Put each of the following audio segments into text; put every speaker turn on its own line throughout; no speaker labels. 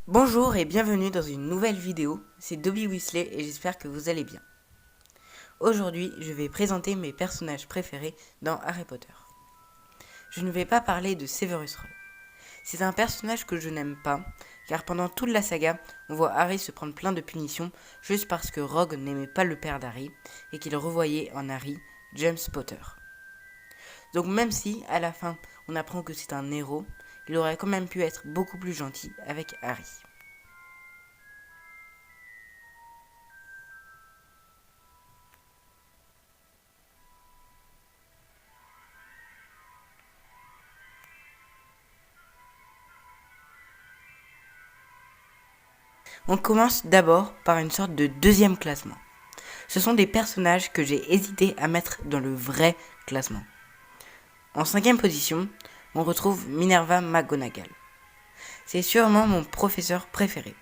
Bonjour et bienvenue dans une nouvelle vidéo, c'est Dobby Weasley et j'espère que vous allez bien. Aujourd'hui, je vais présenter mes personnages préférés dans Harry Potter. Je ne vais pas parler de Severus Rogue. C'est un personnage que je n'aime pas, car pendant toute la saga, on voit Harry se prendre plein de punitions juste parce que Rogue n'aimait pas le père d'Harry et qu'il revoyait en Harry James Potter. Donc même si, à la fin, on apprend que c'est un héros, il aurait quand même pu être beaucoup plus gentil avec Harry. On commence d'abord par une sorte de deuxième classement. Ce sont des personnages que j'ai hésité à mettre dans le vrai classement. En cinquième position, on retrouve Minerva McGonagall. C'est sûrement mon professeur préféré.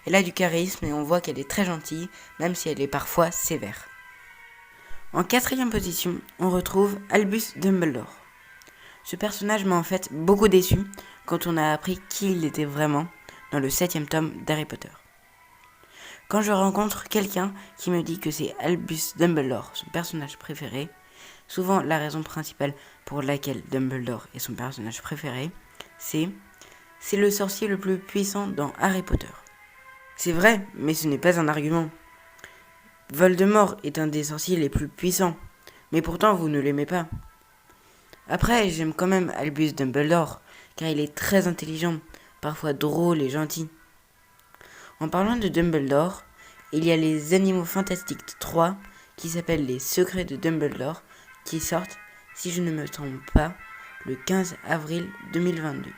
Elle a du charisme et on voit qu'elle est très gentille, même si elle est parfois sévère. En quatrième position, on retrouve Albus Dumbledore. Ce personnage m'a en fait beaucoup déçu quand on a appris qui il était vraiment dans le 7e tome d'Harry Potter. Quand je rencontre quelqu'un qui me dit que c'est Albus Dumbledore, son personnage préféré, souvent la raison principale pour laquelle Dumbledore est son personnage préféré, c'est le sorcier le plus puissant dans Harry Potter. C'est vrai, mais ce n'est pas un argument. Voldemort est un des sorciers les plus puissants, mais pourtant vous ne l'aimez pas. Après, j'aime quand même Albus Dumbledore, car il est très intelligent, parfois drôle et gentil. En parlant de Dumbledore, il y a les Animaux Fantastiques 3 qui s'appellent Les Secrets de Dumbledore qui sortent, si je ne me trompe pas, le 15 avril 2022.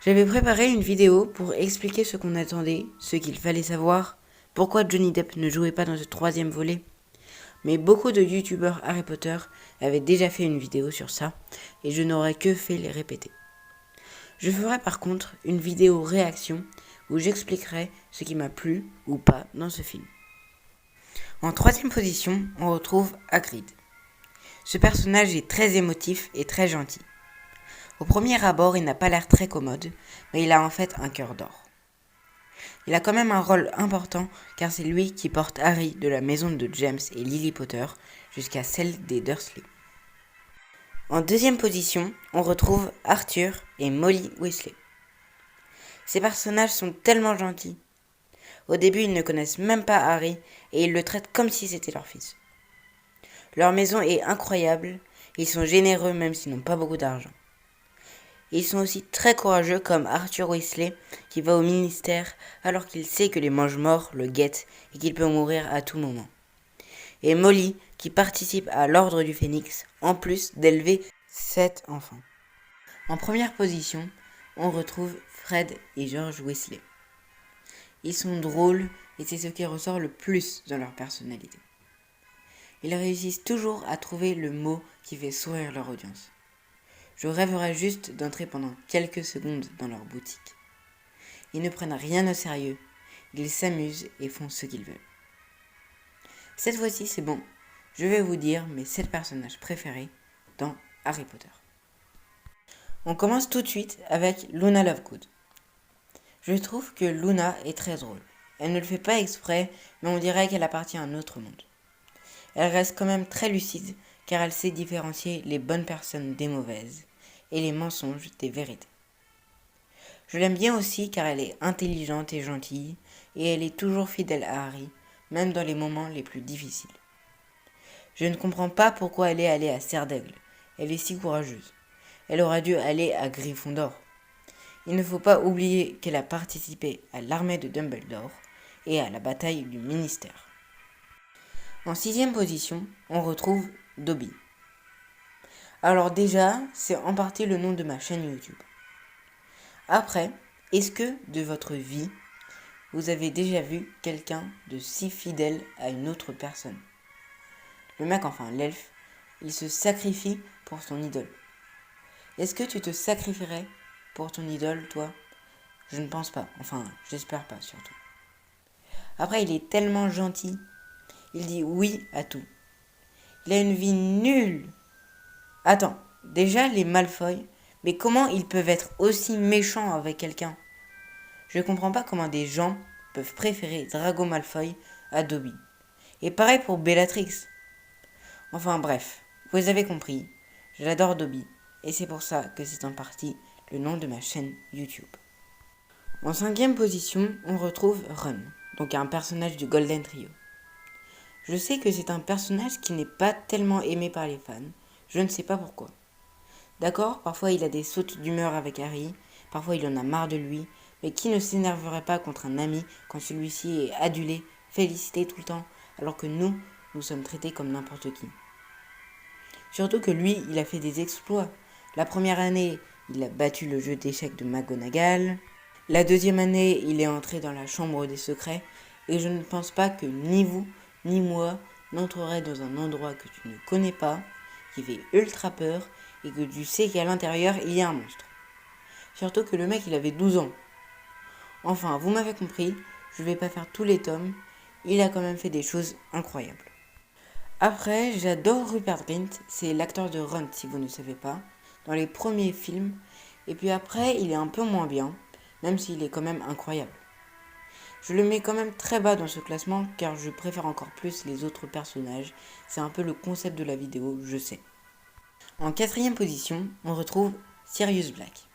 J'avais préparé une vidéo pour expliquer ce qu'on attendait, ce qu'il fallait savoir, pourquoi Johnny Depp ne jouait pas dans ce 3e volet. Mais beaucoup de youtubeurs Harry Potter avaient déjà fait une vidéo sur ça et je n'aurais que fait les répéter. Je ferai par contre une vidéo réaction où j'expliquerai ce qui m'a plu ou pas dans ce film. En 3e position, on retrouve Hagrid. Ce personnage est très émotif et très gentil. Au premier abord, il n'a pas l'air très commode, mais il a en fait un cœur d'or. Il a quand même un rôle important car c'est lui qui porte Harry de la maison de James et Lily Potter jusqu'à celle des Dursley. En 2e position, on retrouve Arthur et Molly Weasley. Ces personnages sont tellement gentils. Au début, ils ne connaissent même pas Harry et ils le traitent comme si c'était leur fils. Leur maison est incroyable, ils sont généreux même s'ils n'ont pas beaucoup d'argent. Ils sont aussi très courageux comme Arthur Weasley qui va au ministère alors qu'il sait que les mange-morts le guettent et qu'il peut mourir à tout moment. Et Molly qui participe à l'Ordre du Phénix en plus d'élever 7 enfants. En première position, on retrouve Fred et George Weasley. Ils sont drôles et c'est ce qui ressort le plus dans leur personnalité. Ils réussissent toujours à trouver le mot qui fait sourire leur audience. Je rêverais juste d'entrer pendant quelques secondes dans leur boutique. Ils ne prennent rien au sérieux, ils s'amusent et font ce qu'ils veulent. Cette fois-ci, c'est bon, je vais vous dire mes 7 personnages préférés dans Harry Potter. On commence tout de suite avec Luna Lovegood. Je trouve que Luna est très drôle. Elle ne le fait pas exprès, mais on dirait qu'elle appartient à un autre monde. Elle reste quand même très lucide, car elle sait différencier les bonnes personnes des mauvaises, et les mensonges des vérités. Je l'aime bien aussi car elle est intelligente et gentille, et elle est toujours fidèle à Harry, même dans les moments les plus difficiles. Je ne comprends pas pourquoi elle est allée à Serre d'Aigle. Elle est si courageuse. Elle aurait dû aller à Gryffondor. Il ne faut pas oublier qu'elle a participé à l'armée de Dumbledore et à la bataille du ministère. En 6e position, on retrouve Dobby. Alors déjà, c'est en partie le nom de ma chaîne YouTube. Après, est-ce que de votre vie, vous avez déjà vu quelqu'un de si fidèle à une autre personne? Le mec, enfin l'elfe, il se sacrifie pour son idole. Est-ce que tu te sacrifierais pour ton idole, toi? Je ne pense pas, enfin, j'espère pas surtout. Après, il est tellement gentil, il dit oui à tout. Il a une vie nulle. Attends, déjà les Malfoy, mais comment ils peuvent être aussi méchants avec quelqu'un? Je comprends pas comment des gens peuvent préférer Drago Malfoy à Dobby. Et pareil pour Bellatrix. Enfin bref, vous avez compris, j'adore Dobby, et c'est pour ça que c'est en partie le nom de ma chaîne YouTube. En 5e position, on retrouve Ron, donc un personnage du Golden Trio. Je sais que c'est un personnage qui n'est pas tellement aimé par les fans, je ne sais pas pourquoi. D'accord, parfois il a des sautes d'humeur avec Harry, parfois il en a marre de lui, mais qui ne s'énerverait pas contre un ami quand celui-ci est adulé, félicité tout le temps, alors que nous sommes traités comme n'importe qui. Surtout que lui, il a fait des exploits. La première année, il a battu le jeu d'échecs de McGonagall. La deuxième année, il est entré dans la chambre des secrets, et je ne pense pas que ni vous, ni moi, n'entrerait dans un endroit que tu ne connais pas, qui fait ultra peur, et que tu sais qu'à l'intérieur, il y a un monstre. Surtout que le mec, il avait 12 ans. Enfin, vous m'avez compris, je vais pas faire tous les tomes, il a quand même fait des choses incroyables. Après, j'adore Rupert Grint, c'est l'acteur de Ron si vous ne savez pas, dans les premiers films, et puis après, il est un peu moins bien, même s'il est quand même incroyable. Je le mets quand même très bas dans ce classement car je préfère encore plus les autres personnages, c'est un peu le concept de la vidéo, je sais. En 4e position, on retrouve Sirius Black.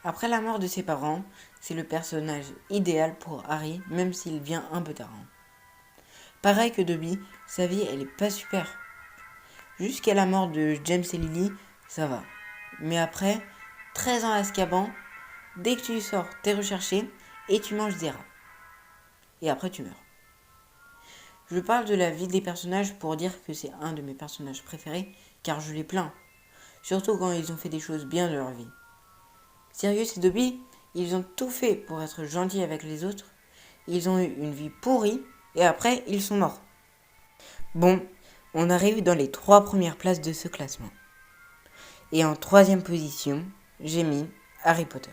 Après la mort de ses parents, c'est le personnage idéal pour Harry, même s'il vient un peu tard. Pareil que Dobby, sa vie elle est pas super. Jusqu'à la mort de James et Lily, ça va. Mais après, 13 ans à Azkaban, dès que tu sors, t'es recherché et tu manges des rats. Et après tu meurs. Je parle de la vie des personnages pour dire que c'est un de mes personnages préférés, car je les plains. Surtout quand ils ont fait des choses bien de leur vie. Sirius et Dobby, ils ont tout fait pour être gentils avec les autres. Ils ont eu une vie pourrie et après ils sont morts. Bon, on arrive dans les 3 premières places de ce classement. Et en 3e position, j'ai mis Harry Potter.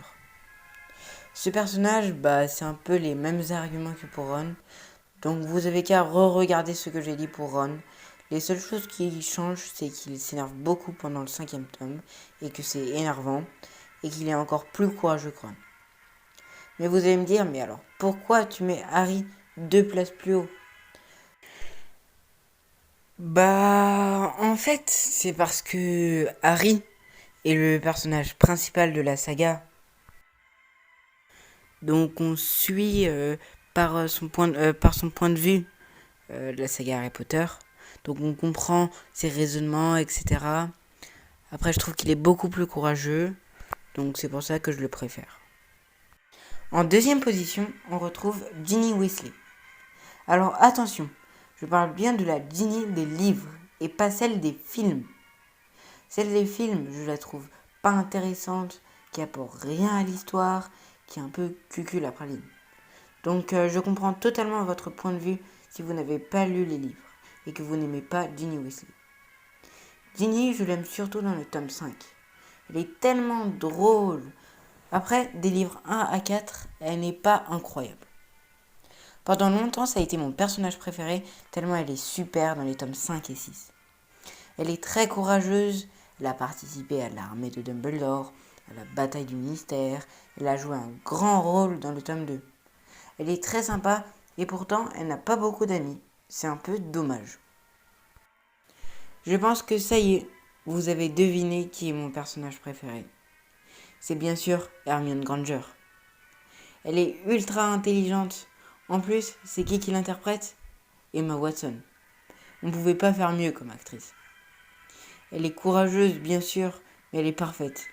Ce personnage, c'est un peu les mêmes arguments que pour Ron. Donc vous avez qu'à re-regarder ce que j'ai dit pour Ron. Les seules choses qui changent, c'est qu'il s'énerve beaucoup pendant le 5e tome, et que c'est énervant, et qu'il est encore plus courageux que Ron. Mais vous allez me dire, mais alors, pourquoi tu mets Harry 2 places plus haut ? En fait, c'est parce que Harry est le personnage principal de la saga. Donc on suit par son point de vue la saga Harry Potter. Donc on comprend ses raisonnements, etc. Après, je trouve qu'il est beaucoup plus courageux. Donc c'est pour ça que je le préfère. En 2e position, on retrouve Ginny Weasley. Alors attention, je parle bien de la Ginny des livres et pas celle des films. Celle des films, je la trouve pas intéressante, qui apporte rien à l'histoire, qui est un peu cucul la praline. Donc je comprends totalement votre point de vue si vous n'avez pas lu les livres et que vous n'aimez pas Ginny Weasley. Ginny, je l'aime surtout dans le tome 5. Elle est tellement drôle. Après, des livres 1 à 4, elle n'est pas incroyable. Pendant longtemps, ça a été mon personnage préféré, tellement elle est super dans les tomes 5 et 6. Elle est très courageuse, elle a participé à l'armée de Dumbledore, à la bataille du ministère, elle a joué un grand rôle dans le tome 2. Elle est très sympa et pourtant elle n'a pas beaucoup d'amis. C'est un peu dommage. Je pense que ça y est, vous avez deviné qui est mon personnage préféré. C'est bien sûr Hermione Granger. Elle est ultra intelligente. En plus, c'est qui l'interprète ? Emma Watson. On ne pouvait pas faire mieux comme actrice. Elle est courageuse, bien sûr, mais elle est parfaite.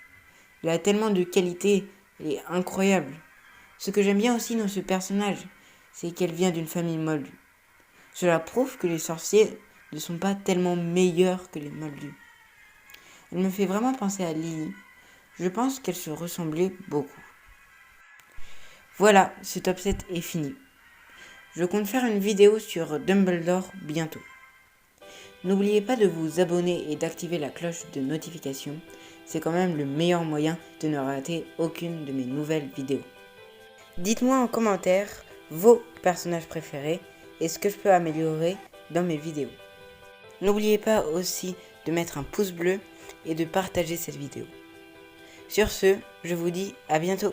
Elle a tellement de qualités, elle est incroyable. Ce que j'aime bien aussi dans ce personnage, c'est qu'elle vient d'une famille moldue. Cela prouve que les sorciers ne sont pas tellement meilleurs que les moldus. Elle me fait vraiment penser à Lily. Je pense qu'elles se ressemblaient beaucoup. Voilà, ce top 7 est fini. Je compte faire une vidéo sur Dumbledore bientôt. N'oubliez pas de vous abonner et d'activer la cloche de notification. C'est quand même le meilleur moyen de ne rater aucune de mes nouvelles vidéos. Dites-moi en commentaire vos personnages préférés et ce que je peux améliorer dans mes vidéos. N'oubliez pas aussi de mettre un pouce bleu et de partager cette vidéo. Sur ce, je vous dis à bientôt.